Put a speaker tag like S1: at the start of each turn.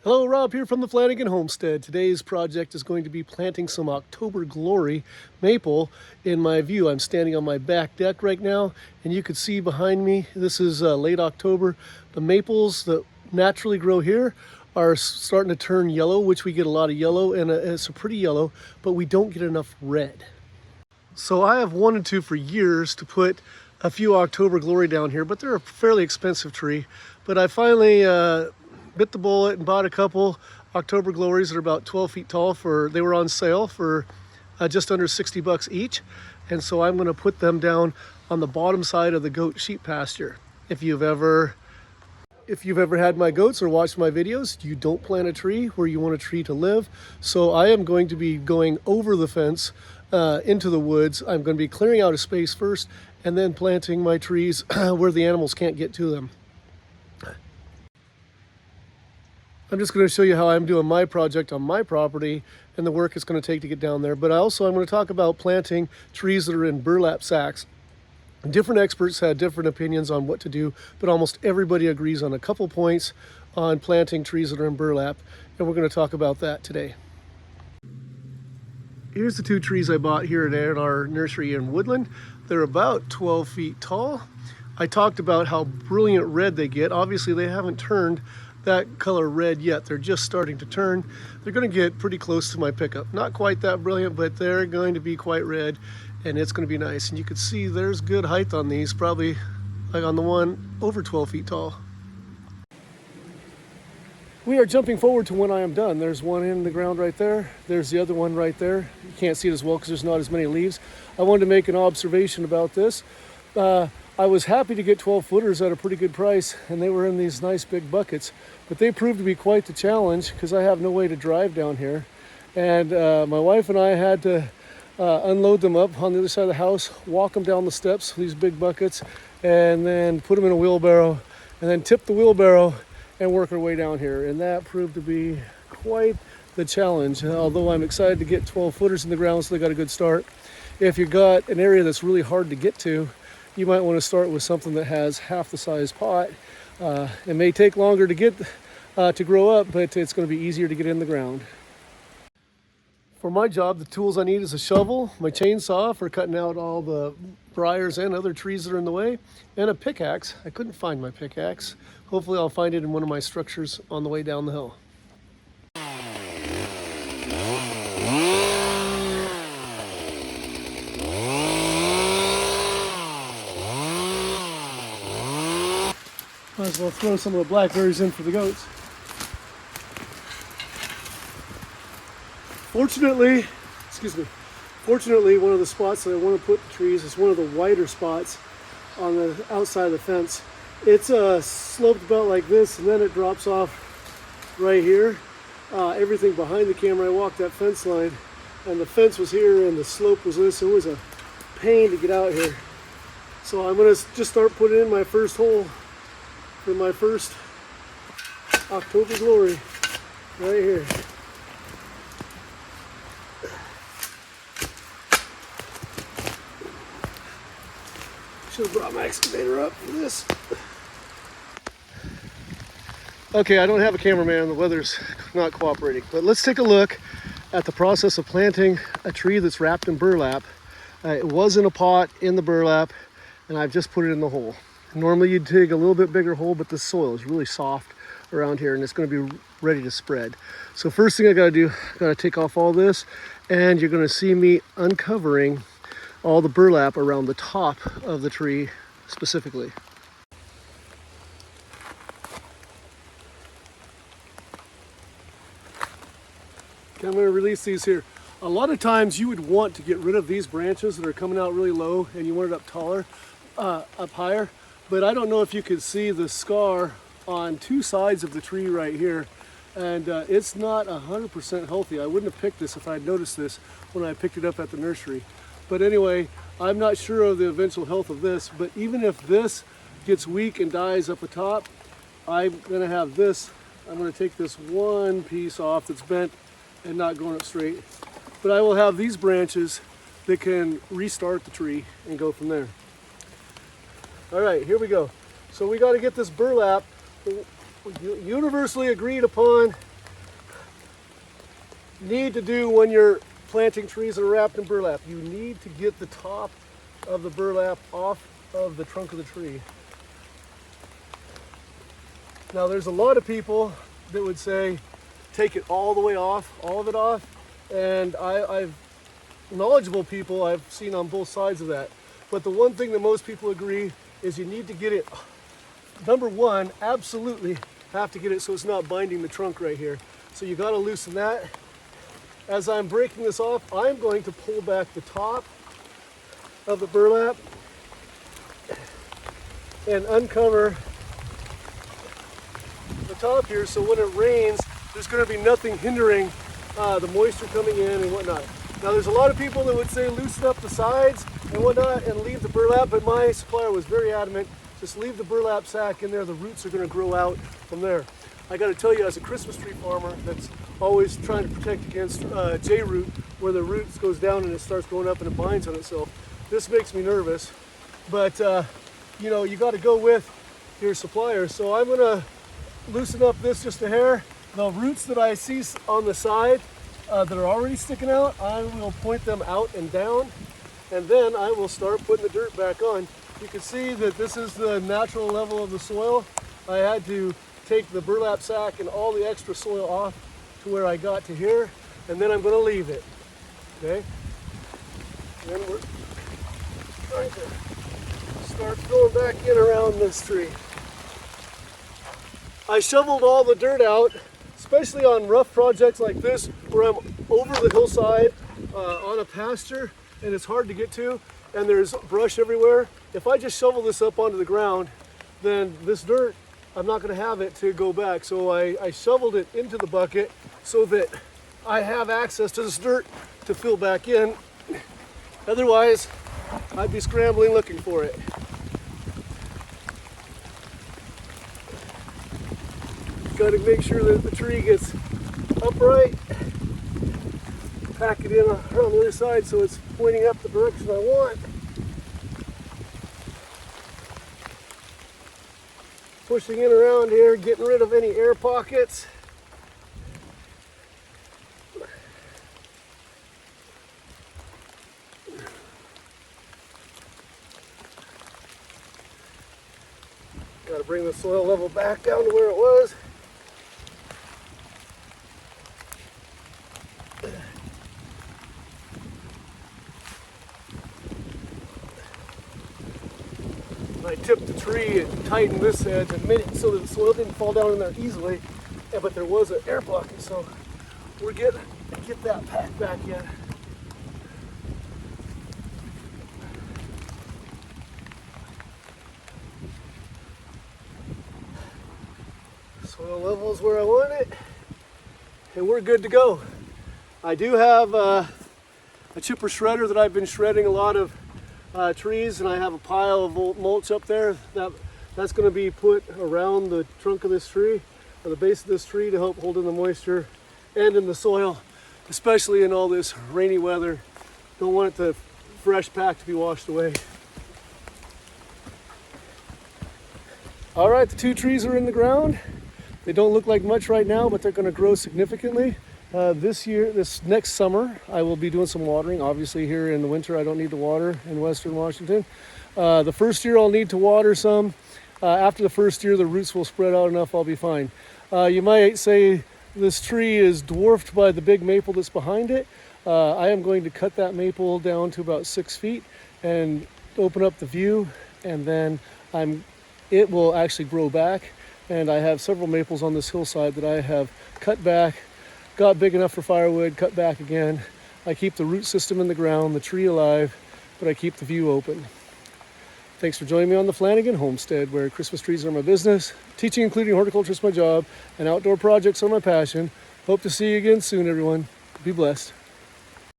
S1: Hello, Rob here from the Flanagan Homestead. Today's project is going to be planting some October Glory maple in my view. I'm standing on my back deck right now, and you can see behind me, this is late October. The maples that naturally grow here are starting to turn yellow, which we get a lot of yellow, and it's a pretty yellow, but we don't get enough red. So I have wanted to for years to put a few October Glory down here, but they're a fairly expensive tree. But I finally bit the bullet and bought a couple October Glories that are about 12 feet tall. They were on sale for just under 60 bucks each. And so I'm going to put them down on the bottom side of the goat sheep pasture. If you've ever had my goats or watched my videos, you don't plant a tree where you want a tree to live. So I am going to be going over the fence into the woods. I'm going to be clearing out a space first and then planting my trees where the animals can't get to them. I'm just going to show you how I'm doing my project on my property and the work it's going to take to get down there. But I'm going to talk about planting trees that are in burlap sacks. Different experts had different opinions on what to do, but almost everybody agrees on a couple points on planting trees that are in burlap, and we're going to talk about that today. Here's the two trees I bought here at our nursery in Woodland. They're about 12 feet tall. I talked about how brilliant red they get. Obviously, they haven't turned that color red yet. They're just starting to turn. They're going to get pretty close to my pickup. Not quite that brilliant, but they're going to be quite red, and it's going to be nice. And you can see there's good height on these, probably like on the one over 12 feet tall. We are jumping forward to when I am done. There's one in the ground right there. There's the other one right there. You can't see it as well because there's not as many leaves. I wanted to make an observation about this. I was happy to get 12 footers at a pretty good price, and they were in these nice big buckets, but they proved to be quite the challenge because I have no way to drive down here. And my wife and I had to unload them up on the other side of the house, walk them down the steps, these big buckets, and then put them in a wheelbarrow, and then tip the wheelbarrow and work our way down here. And that proved to be quite the challenge, although I'm excited to get 12 footers in the ground, so they got a good start. If you've got an area that's really hard to get to, you might want to start with something that has half the size pot. It may take longer to get to grow up, but it's going to be easier to get in the ground. For my job, the tools I need is a shovel, my chainsaw for cutting out all the briars and other trees that are in the way, and a pickaxe. I couldn't find my pickaxe. Hopefully I'll find it in one of my structures on the way down the hill. Might as well throw some of the blackberries in for the goats. Fortunately, one of the spots that I want to put the trees is one of the wider spots on the outside of the fence. It's sloped about like this, and then it drops off right here. Everything behind the camera, I walked that fence line, and the fence was here and the slope was this. It was a pain to get out here. So I'm going to just start putting in my first hole for my first October Glory right here. Should have brought my excavator up for this. Okay, I don't have a cameraman, the weather's not cooperating, but let's take a look at the process of planting a tree that's wrapped in burlap. It was in a pot in the burlap, and I've just put it in the hole. Normally you'd dig a little bit bigger hole, but the soil is really soft around here and it's going to be ready to spread. So first thing I got to do, I got to take off all this, and you're going to see me uncovering all the burlap around the top of the tree specifically. Okay, I'm going to release these here. A lot of times you would want to get rid of these branches that are coming out really low and you want it up taller, up higher. But I don't know if you could see the scar on two sides of the tree right here, and it's not 100% healthy. I wouldn't have picked this if I had noticed this when I picked it up at the nursery. But anyway, I'm not sure of the eventual health of this, but even if this gets weak and dies up the top, I'm gonna have this. I'm gonna take this one piece off that's bent and not going up straight. But I will have these branches that can restart the tree and go from there. All right, here we go. So we got to get this burlap universally agreed upon need to do when you're planting trees that are wrapped in burlap. You need to get the top of the burlap off of the trunk of the tree. Now there's a lot of people that would say take it all the way off, all of it off, and I've knowledgeable people I've seen on both sides of that. But the one thing that most people agree is you need to get it, number one, absolutely have to get it so it's not binding the trunk right here. So you got to loosen that. As I'm breaking this off, I'm going to pull back the top of the burlap and uncover the top here, so when it rains there's going to be nothing hindering the moisture coming in and whatnot. Now there's a lot of people that would say loosen up the sides and whatnot and leave the burlap, but my supplier was very adamant, just leave the burlap sack in there, the roots are going to grow out from there. I got to tell you, as a Christmas tree farmer that's always trying to protect against J-root, where the roots goes down and it starts growing up and it binds on itself, this makes me nervous. But you know, you got to go with your supplier. So I'm going to loosen up this just a hair. The roots that I see on the side that are already sticking out, I will point them out and down, and then I will start putting the dirt back on. You can see that this is the natural level of the soil. I had to take the burlap sack and all the extra soil off to where I got to here, and then I'm going to leave it. Okay? And then we're going to start going back in around this tree. I shoveled all the dirt out, especially on rough projects like this where I'm over the hillside on a pasture and it's hard to get to and there's brush everywhere. If I just shovel this up onto the ground, then this dirt, I'm not going to have it to go back. So I shoveled it into the bucket so that I have access to this dirt to fill back in. Otherwise, I'd be scrambling looking for it. Got to make sure that the tree gets upright. Pack it in on the other side so it's pointing up the direction I want. Pushing in around here, getting rid of any air pockets. Got to bring the soil level back down to where it was. I tipped the tree and tightened this edge and made it so that the soil didn't fall down in there easily, but there was an air pocket, so we're getting get that packed back in. Soil level is where I want it, and we're good to go. I do have a chipper shredder that I've been shredding a lot of trees, and I have a pile of old mulch up there that's going to be put around the trunk of this tree, or the base of this tree, to help hold in the moisture and in the soil, especially in all this rainy weather. Don't want the fresh pack to be washed away. All right, the two trees are in the ground. They don't look like much right now, but they're going to grow significantly. This next summer, I will be doing some watering. Obviously here in the winter, I don't need to water in Western Washington. The first year I'll need to water some. After the first year, the roots will spread out enough, I'll be fine. You might say this tree is dwarfed by the big maple that's behind it. I am going to cut that maple down to about 6 feet and open up the view, and then it will actually grow back. And I have several maples on this hillside that I have cut back, got big enough for firewood, cut back again. I keep the root system in the ground, the tree alive, but I keep the view open. Thanks for joining me on the Flanagan Homestead, where Christmas trees are my business, teaching including horticulture is my job, and outdoor projects are my passion. Hope to see you again soon, everyone. Be blessed.